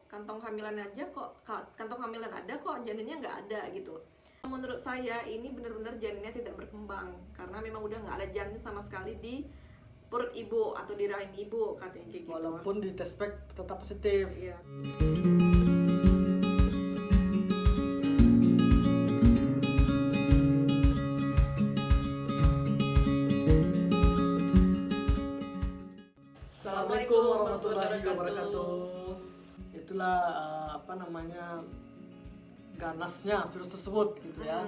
kantong hamilan aja kok, kantong hamilan ada kok janinnya nggak ada gitu. Menurut saya ini benar-benar janinnya tidak berkembang karena memang udah nggak ada janin sama sekali di perut ibu atau di rahim ibu, katanya kayak gitu. Walaupun di test pack tetap positif. Iya. Assalamualaikum warahmatullahi wabarakatuh. Itulah ganasnya virus tersebut gitu ya.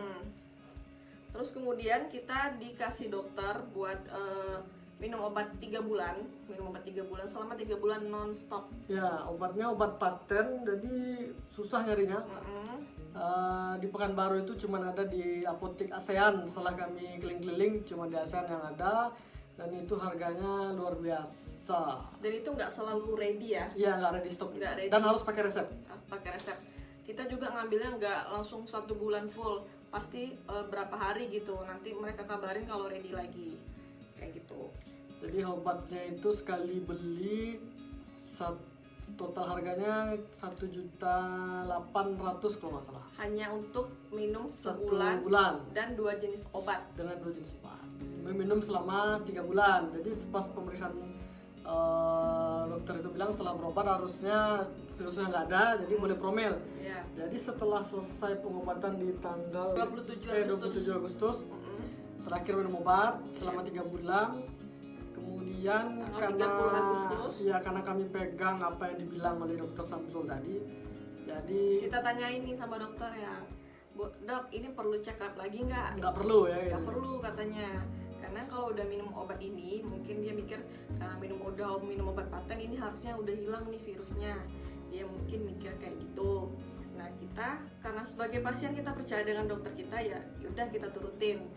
Terus kemudian kita dikasih dokter buat minum obat 3 bulan, selama 3 bulan non-stop. Ya, obatnya obat paten, jadi susah nyarinya. Di Pekanbaru itu cuma ada di apotek ASEAN. Setelah kami keliling-keliling, cuma di ASEAN yang ada, dan itu harganya luar biasa. Dan itu nggak selalu ready ya? Iya, nggak ada di stok. Nggak ready. Dan harus pakai resep. Pakai resep. Kita juga ngambilnya nggak langsung 1 bulan full, pasti berapa hari gitu. Nanti mereka kabarin kalau ready lagi, kayak gitu. Jadi obatnya itu sekali beli total harganya 1.800.000 kalau nggak salah. Hanya untuk minum 1 sebulan bulan dan 2 jenis obat. dengan 2 jenis obat. Meminum selama 3 bulan. Jadi pas pemeriksaan dokter itu bilang setelah berobat harusnya virusnya nggak ada, jadi boleh promil. Ya. Jadi setelah selesai pengobatan di tanggal 27 Agustus, terakhir minum obat selama 3 bulan. Kemudian Tanggal 30 Agustus. karena kami pegang apa yang dibilang oleh dokter Samsul tadi, jadi Kita tanyain nih sama dokter ya, dok ini perlu check up lagi nggak? nggak perlu ya. Nggak perlu katanya, karena kalau udah minum obat ini mungkin dia mikir karena minum obat paten ini harusnya udah hilang nih virusnya, dia mungkin mikir kayak gitu. Nah kita karena sebagai pasien kita percaya dengan dokter kita, ya udah kita turutin.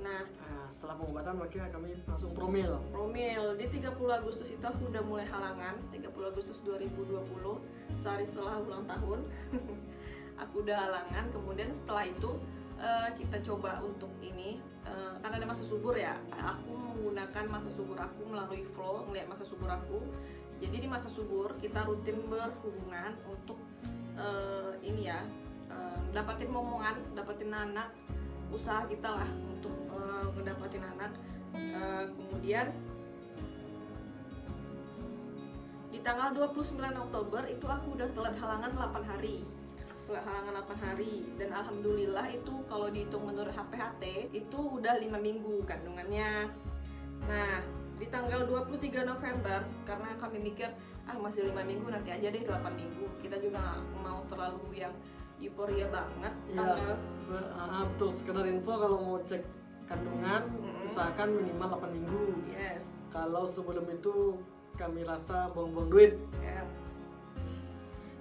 Nah Setelah pengobatan makanya kami langsung promil. di 30 Agustus itu aku udah mulai halangan. 30 Agustus 2020, sehari setelah ulang tahun. Aku udah halangan. Kemudian setelah itu kita coba untuk ini karena ada masa subur ya, aku menggunakan masa subur aku melalui flow, ngeliat masa subur aku. Jadi di masa subur kita rutin berhubungan untuk dapatin momongan, dapatin anak, usaha kita lah untuk mendapatin anak. Kemudian di tanggal 29 Oktober itu aku udah telat halangan 8 hari. Dan alhamdulillah itu kalau dihitung menurut HPHT itu udah 5 minggu kandungannya. Nah di tanggal 23 November karena kami mikir masih 5 minggu, nanti aja deh 8 minggu, kita juga gak mau terlalu yang euforia banget. Iya, betul. Sekedar info, kalau mau cek kandungan usahakan minimal 8 minggu. Yes. Kalau sebelum itu kami rasa buang-buang duit. Ya.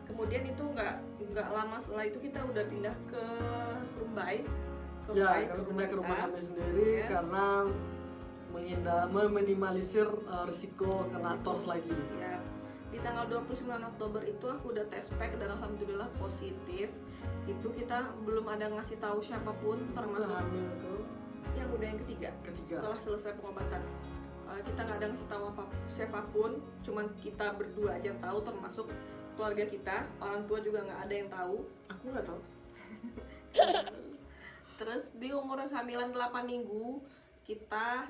Kemudian itu nggak lama setelah itu kita udah pindah ke Rumbai. Kami pindah ke rumah kami sendiri. Yes. Karena meminimalisir risiko kena tos lagi. Ya. Di tanggal 29 Oktober itu aku udah tes pack dan alhamdulillah positif. Itu kita belum ada ngasih tahu siapapun, termasuk Hamil tuh yang udah yang ketiga. Setelah selesai pengobatan, kita nggak ada ngasih tahu siapapun, cuman kita berdua aja yang tahu, termasuk keluarga kita, orang tua juga nggak ada yang tahu. Aku nggak tahu. Terus di umur kehamilan 8 minggu kita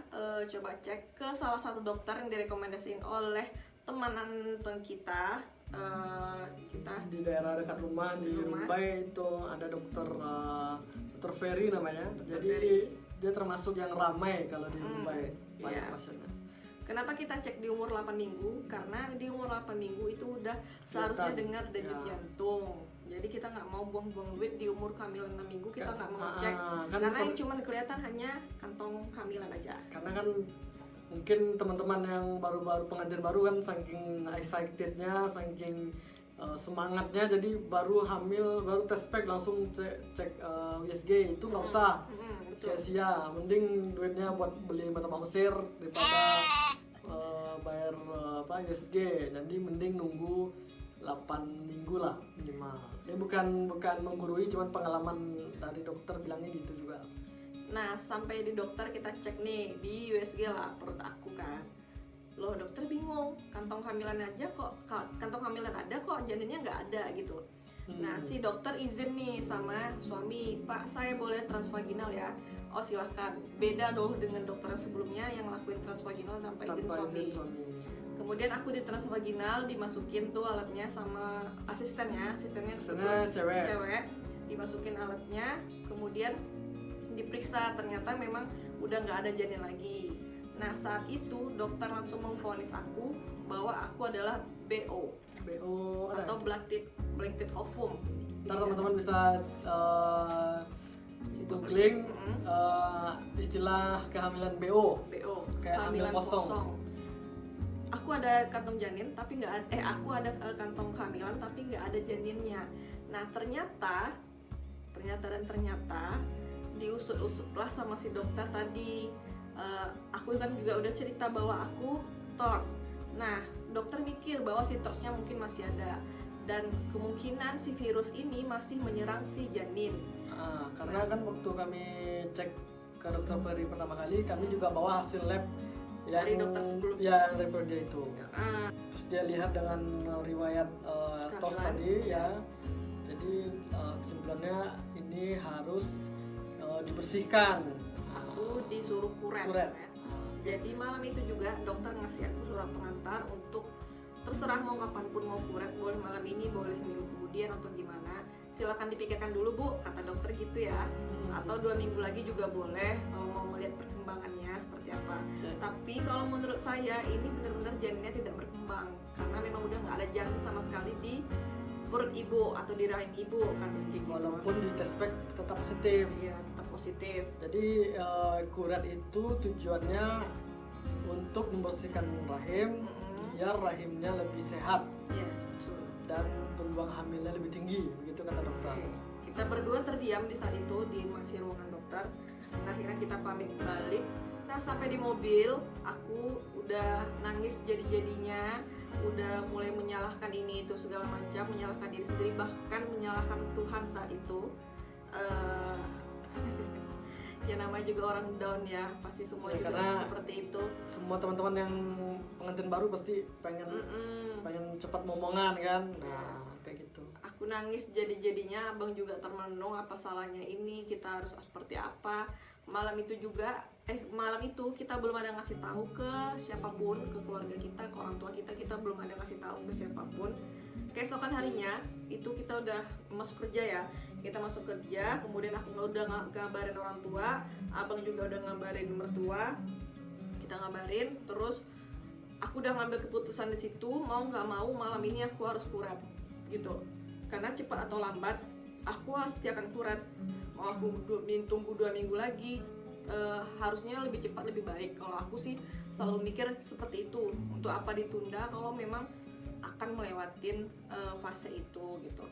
coba cek ke salah satu dokter yang direkomendasiin oleh teman kita. Kita Di daerah dekat rumah di Rumbai itu ada dokter Ferry namanya. Jadi Ferry. dia termasuk yang ramai kalau di Rumbai banyak Iya. pasiennya. Kenapa kita cek di umur 8 minggu? Karena di umur 8 minggu itu udah seharusnya dengar denyut jantung. Jadi kita nggak mau buang-buang duit di umur kehamilan 6 minggu, kita nggak mau cek. Karena yang cuma kelihatan hanya kantong kehamilan aja. Karena kan mungkin teman-teman yang baru-baru pengantin baru kan saking excitednya, saking semangatnya, jadi baru hamil, baru tes pack langsung cek USG, itu nggak usah sia-sia. Mending duitnya buat beli mata Mesir daripada bayar USG. Jadi mending nunggu 8 minggu lah minimal. Ini bukan menggurui, cuman pengalaman dari dokter bilangnya gitu juga. Nah sampai di dokter kita cek nih di USG lah perut aku kan. Loh dokter bingung, kantong hamilan ada kok janinnya nggak ada gitu. Nah si dokter izin nih sama suami, Pak saya boleh transvaginal ya. Oh silahkan, beda dong dengan dokter yang sebelumnya yang lakuin transvaginal tanpa izin suami. Kemudian aku di transvaginal, dimasukin tuh alatnya sama asistennya cewek, dimasukin alatnya, kemudian diperiksa, ternyata memang udah nggak ada janin lagi. Nah saat itu dokter langsung memvonis aku bahwa aku adalah BO atau black-tip ovum. Ntar teman-teman bisa googling istilah kehamilan BO kayak hamil kosong. Aku ada kantong janin tapi nggak ada, aku ada kantong kehamilan tapi nggak ada janinnya. Nah ternyata diusut-usutlah sama si dokter tadi. Aku kan juga udah cerita bahwa aku TORS. Nah dokter mikir bahwa si TORS-nya mungkin masih ada dan kemungkinan si virus ini masih menyerang si janin. Karena kan waktu kami cek ke dokter Peri pertama kali, kami juga bawa hasil lab yang dari dokter sebelumnya, yang dari dia itu. Terus dia lihat dengan riwayat TOS tadi ya. Jadi kesimpulannya ini harus dibersihkan. Aku disuruh kuret. Ya. Jadi malam itu juga dokter ngasih aku surat pengantar untuk terserah mau kapanpun mau kuret, boleh malam ini, boleh seminggu kemudian atau gimana. Silakan dipikirkan dulu Bu, kata dokter gitu ya. Atau 2 minggu lagi juga boleh, mau melihat perkembangannya seperti apa. Tapi kalau menurut saya ini benar-benar janinnya tidak berkembang karena memang udah nggak ada janin sama sekali di perut ibu atau di rahim ibu kan kayak gitu. Walaupun di tes pack tetap positif. Iya, tetap positif. Jadi kuret itu tujuannya untuk membersihkan rahim biar rahimnya lebih sehat. Yes, betul. Dan peluang hamilnya lebih tinggi, begitu kata dokter. Kita berdua terdiam di saat itu di masih ruangan dokter. Nah, akhirnya kita pamit balik. Nah sampai di mobil aku udah nangis jadi-jadinya, udah mulai menyalahkan ini itu segala macam, menyalahkan diri sendiri, bahkan menyalahkan Tuhan saat itu. Ya namanya juga orang down ya, pasti semua ya, juga seperti itu. Semua teman-teman yang pengantin baru pasti pengen cepat momongan kan. Nah kayak gitu. Aku nangis jadi-jadinya, abang juga termenung, apa salahnya ini, kita harus seperti apa. Malam itu kita belum ada ngasih tahu ke siapapun, ke keluarga kita, ke orang tua kita, kita belum ada ngasih tahu ke siapapun. Keesokan harinya itu kita udah masuk kerja ya, kita masuk kerja, kemudian aku udah ngabarin orang tua, abang juga udah ngabarin mertua, kita ngabarin, terus aku udah ngambil keputusan di situ, mau nggak mau malam ini aku harus kuret gitu, karena cepat atau lambat aku pasti akan kuret. Mau aku tunggu 2 minggu lagi, harusnya lebih cepat lebih baik. Kalau aku sih selalu mikir seperti itu, untuk apa ditunda kalau memang akan melewatin fase itu gitu.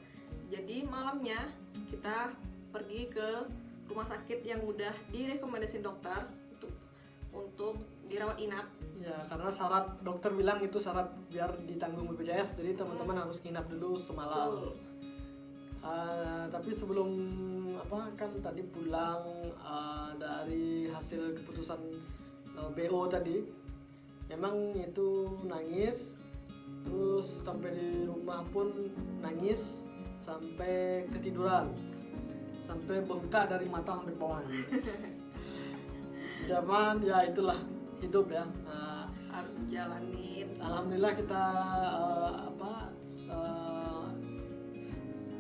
Jadi malamnya kita pergi ke rumah sakit yang udah direkomendasi dokter untuk dirawat inap. Ya karena syarat dokter bilang itu syarat biar ditanggung BPJS, jadi teman-teman harus nginap dulu semalam. Tapi sebelum kan tadi pulang dari hasil keputusan BO tadi, memang itu nangis, terus sampai di rumah pun nangis sampai ketiduran, sampai bengkak dari mata sampai bawah. Zaman ya itulah hidup ya, harus jalanin. Alhamdulillah kita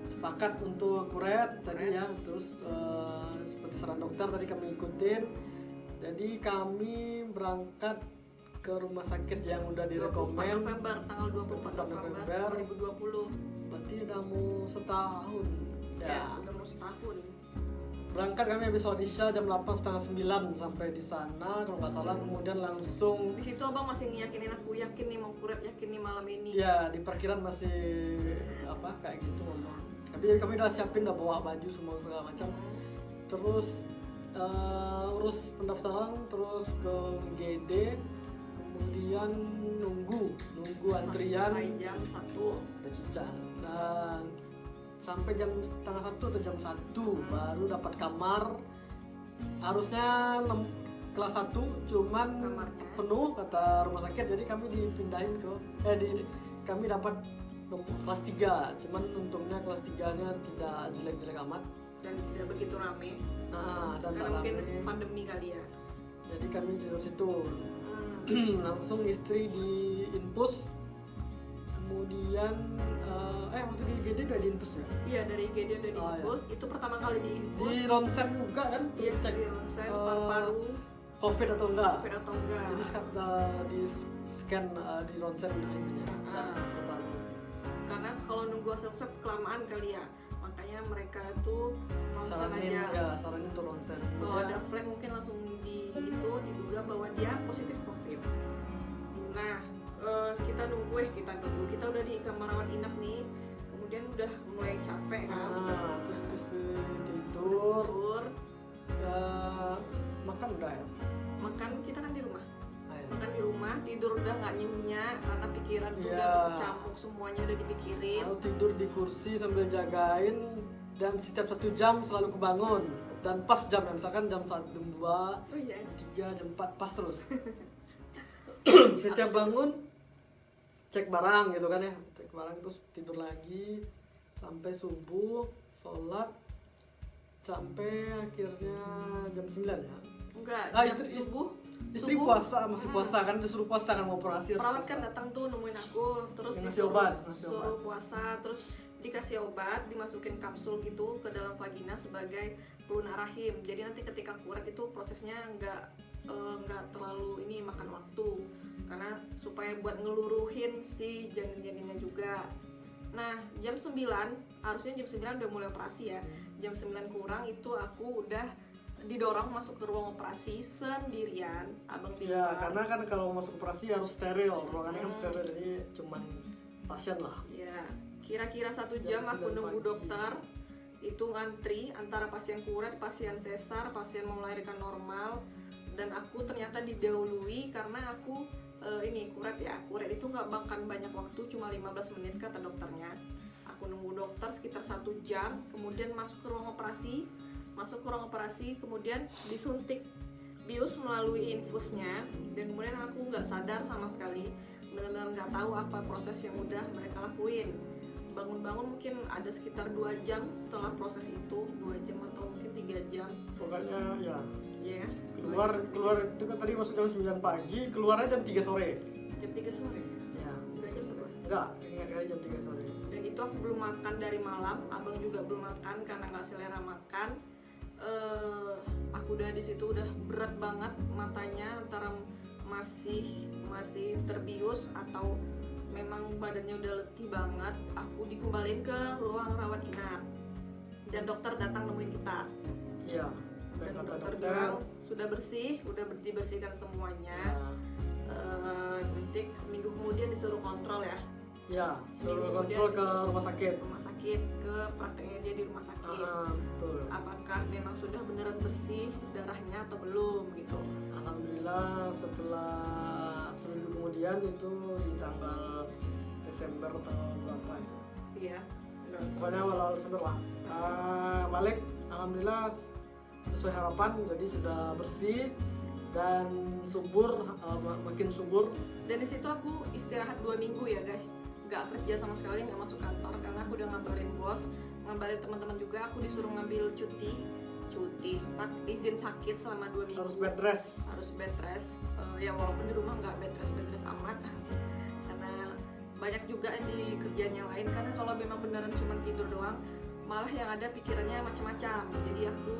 sepakat untuk kuret tadi ya, terus seperti saran dokter tadi kami ikutin. Jadi kami berangkat ke rumah sakit yang udah direkomend tanggal 24 November 2020. Berarti udah mau setahun ya, udah mau setahun. Berangkat kami habis audition jam 8:30 sampai di sana kalau nggak salah, kemudian langsung di situ abang masih ngiyakinin aku, yakin nih mau kuret, yakin nih malam ini. Ya di parkiran masih kayak gitu ngomong. Tapi kami udah siapin, udah bawa baju semua segala macam. Terus urus pendaftaran, terus ke GD, kemudian nunggu antrian jam 1 udah cicak, dan sampai jam 12:30 atau jam 1 baru dapat kamar. Harusnya kelas 1 cuman kamarnya penuh kata rumah sakit, jadi kami dipindahin ke kami dapat kelas 3, cuman untungnya kelas 3-nya tidak jelek-jelek amat. Dan tidak begitu rame Nah, dan karena tak mungkin rame. pandemi kali ya. Jadi kami tidur situ. Langsung istri di infus. Kemudian waktu di IGD udah di infus ya? Iya, dari IGD udah di Oh, iya. infus. Itu pertama kali di infus. Di ronsen juga kan? Iya, Cek di ronsen eh, paru COVID atau enggak? COVID atau enggak. Jadi di scan di ronsen ininya. Paru. Karena kalau nunggu hasil swab kelamaan kali ya, makanya mereka tuh ronsen Saranin aja. ya, saranin tuh ronsen. Kalau Kemudian- ada flek mungkin langsung diduga bahwa dia positif COVID. Nah, kita kita udah di kamar rawat inap nih, kemudian udah mulai capek kan. terus tidur, Tidur, makan udah ya. makan kita kan di rumah. Ayo. Makan di rumah, tidur udah nggak nyenyak karena pikiran tuh Iya. udah bercampur semuanya udah dipikirin. Lalu tidur di kursi sambil jagain, dan setiap 1 jam selalu kebangun, dan pas jamnya, misalkan jam 1, jam 2, Oh iya. 3, jam 4, pas terus. Setiap bangun cek barang gitu kan ya, cek barang terus tidur lagi sampai subuh, sholat sampai akhirnya jam 9 ya. Enggak, Ah, jam istri subuh. Istri subuh, puasa, masih puasa kan, disuruh puasa kan, mau operasi harus perawat puasa. kan datang tuh nemuin aku, terus Ngasih disuruh obat, ngasih suruh obat. puasa, terus dikasih obat, dimasukin kapsul gitu ke dalam vagina sebagai pelunak rahim. Jadi nanti ketika kuret itu prosesnya nggak terlalu ini makan waktu, karena supaya buat ngeluruhin si janin-janinnya juga. Nah, jam 9, harusnya jam 9 udah mulai operasi ya. Jam 9 kurang itu aku udah didorong masuk ke ruang operasi sendirian, abang di Ya, luar. karena kan kalau masuk operasi harus steril, ruangannya kan steril, jadi cuman pasien lah. Ya, kira-kira 1 Jam jam aku 9 nunggu pagi. dokter. Itu ngantri antara pasien kuret, pasien sesar, pasien mau melahirkan normal. Dan aku ternyata didahului karena aku ini kuret ya. Kuret itu nggak makan banyak waktu, cuma 15 menit kata dokternya. Aku nunggu dokter sekitar 1 jam, kemudian masuk ke ruang operasi. Kemudian disuntik bius melalui infusnya, dan kemudian aku nggak sadar sama sekali, benar-benar nggak tahu apa proses yang udah mereka lakuin. Bangun-bangun mungkin ada sekitar 2 jam setelah proses itu, 2 jam atau mungkin 3 jam Pokoknya ya, ya. keluar itu kan tadi masuk jam 9 pagi, keluarnya jam 3 sore. Jam 3 sore, Ya, enggak jam berapa? enggak, kayaknya jam 3 sore. Dan itu aku belum makan dari malam, abang juga belum makan karena nggak selera makan. Aku udah di situ udah berat banget matanya, antara masih terbius atau memang badannya udah letih banget. Aku dikembaliin ke ruang rawat inap dan dokter datang nemuin kita. Iya. Dan Kata dokter bilang sudah bersih, udah dibersihkan semuanya. Nanti seminggu kemudian disuruh kontrol ya, Ya, Seminggu suruh kemudian kontrol ke disuruh rumah sakit. ke prakteknya dia di rumah sakit. Betul. Apakah memang sudah beneran bersih darahnya atau belum gitu. Alhamdulillah setelah seminggu kemudian itu di tanggal Desember atau berapa itu. Iya. Pokoknya awal Desember lah. Balik, alhamdulillah sesuai harapan, jadi sudah bersih dan subur, makin subur. Dan di situ aku istirahat 2 minggu ya guys, nggak kerja sama sekali, nggak masuk kantor karena aku udah ngabarin bos, ngabarin teman-teman juga. Aku disuruh ngambil izin sakit selama 2 minggu. Harus bed rest. Harus bed rest. Ya walaupun di rumah nggak bed rest amat karena banyak juga di kerjaan yang lain. Karena kalau memang beneran cuma tidur doang, malah yang ada pikirannya macam-macam. Jadi aku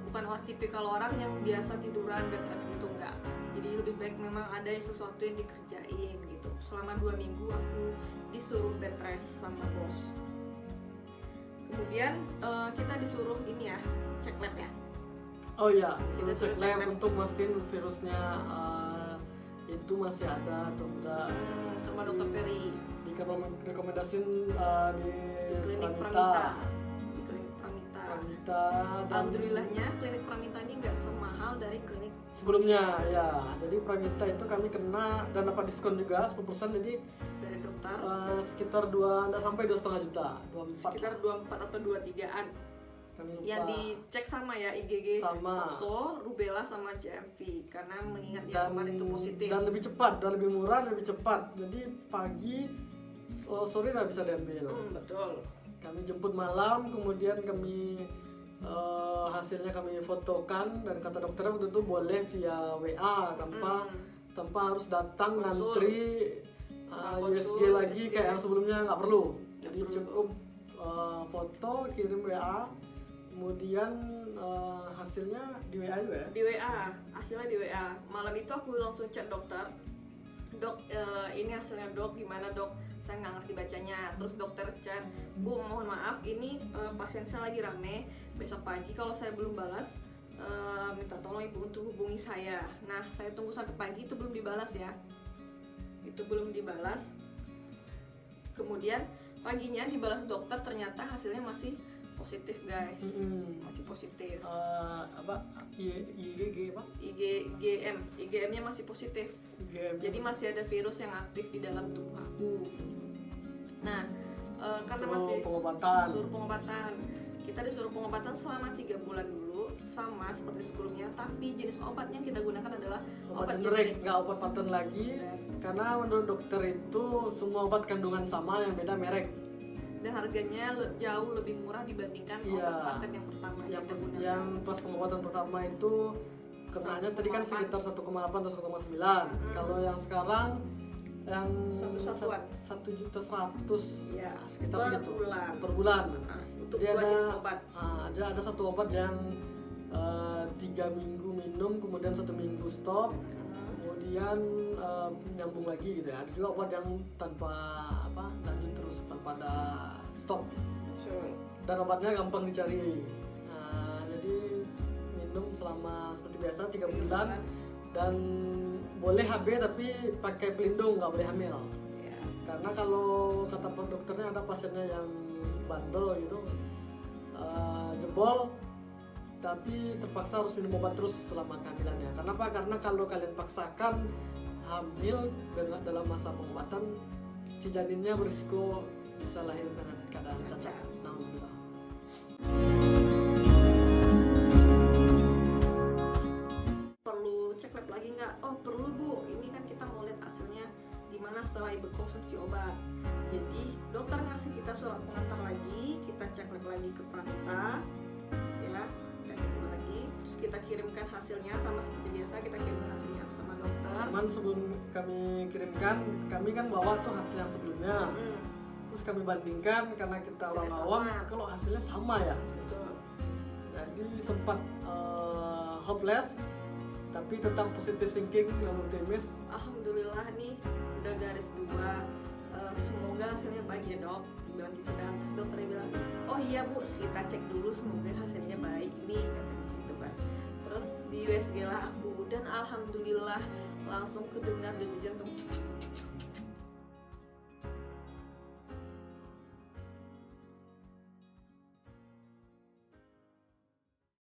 bukan tipikal orang yang biasa tiduran bed rest gitu, enggak. Jadi lebih baik memang ada sesuatu yang dikerjain gitu. Selama 2 minggu aku disuruh bed rest sama bos. Kemudian kita disuruh ini ya, cek lab ya. Oh iya, Kita suruh cek suruh cek lab lab. untuk mastiin virusnya itu masih ada atau enggak. Sama dokter Ferry Rekomendasiin di di klinik Pramita. Pramita. Di klinik Pramita. Pramita dan Alhamdulillahnya klinik Pramita ini nggak semahal dari klinik sebelumnya ya. Jadi Pramita itu kami kena dan dapat diskon juga 10%, jadi dari dokter sekitar enggak sampai 2,5 juta, 24 sekitar 24 atau 23-an. kami lupa. Yang dicek sama ya IgG, Sama. Toxo, Rubella sama JMV karena mengingat yang kemarin itu positif. dan lebih cepat dan lebih murah, lebih cepat. Jadi pagi sore nggak bisa diambil. Betul. Kami jemput malam, kemudian kami hasilnya kami fotokan, dan kata dokternya waktu itu boleh via WA tanpa harus datang Konsul. ngantri Konsul, USG lagi USG. kayak yang sebelumnya, nggak perlu. Jadi perlu. cukup foto, kirim WA, kemudian hasilnya di WA juga ya. Di WA, hasilnya di WA. Malam itu aku langsung chat dokter. Dok, ini hasilnya dok, gimana dok? Saya nggak ngerti bacanya. Terus dokter chat, Bu mohon maaf, ini pasien saya lagi rame. Besok pagi kalau saya belum balas, minta tolong ibu untuk hubungi saya. Nah, saya tunggu sampai pagi, itu belum dibalas ya. Itu belum dibalas. Kemudian paginya dibalas dokter, ternyata hasilnya masih positif guys. Masih positif. Apa IgG apa? IgM-nya masih positif. IgM. Jadi masih ada virus yang aktif di dalam tubuh aku. Nah, karena masih pengobatan. disuruh pengobatan. Kita disuruh pengobatan selama 3 bulan dulu, sama seperti sebelumnya. Tapi jenis obat yang kita gunakan adalah Obat generik, nggak obat paten lagi. Karena menurut dokter itu semua obat kandungan sama, yang beda merek. Dan harganya jauh lebih murah dibandingkan Iya. obat paten yang pertama Yang, kita gunakan. yang pas pengobatan pertama itu kenanya tadi kan 1,8. sekitar 1,8 atau 1,9. Kalau yang sekarang yang Satu satuan. 1.100.000 Iya, sekitar per segitu bulan. per bulan. Nah, untuk Jadi dua jenis obat. ada satu obat yang 3 minggu minum, kemudian 1 minggu stop, kemudian nyambung lagi gitu ya. Ada juga obat yang tanpa lanjut terus tanpa ada stop, Betul. dan obatnya gampang dicari. Jadi minum selama seperti biasa 3 bulan, dan boleh HB tapi pakai pelindung, nggak boleh hamil. Iya. Karena kalau kata dokternya ada pasiennya yang bandel gitu, jebol tapi terpaksa harus minum obat terus selama kehamilannya. Kenapa? Karena kalau kalian paksakan hamil dalam masa pengobatan, si janinnya berisiko bisa lahir dengan keadaan cacat. Alhamdulillah. Perlu cek lab lagi nggak? Oh perlu Bu, ini kan kita mau lihat hasilnya gimana setelah ibu konsumsi obat. Jadi dokter ngasih kita surat pengantar lagi, kita cek lab lagi ke Pranita, ya, kita cek lagi, terus kita kirimkan hasilnya sama seperti biasa, kita kirimkan hasilnya sama dokter. Cuman sebelum kami kirimkan, kami kan bawa tuh hasil yang sebelumnya. Terus kami bandingkan, karena kita orang Hasilnya awam, sama. kalau hasilnya sama ya. Betul. Jadi sempat hopeless, tapi tetap positive thinking dan optimis. Alhamdulillah nih udah garis 2. Semoga hasilnya baik ya dok, bilang gitu kan. Terus dokternya bilang, oh iya Bu, kita cek dulu semoga hasilnya baik ini, katanya gitu kan. Terus di USG lah aku, dan alhamdulillah langsung kedengar denyut jantung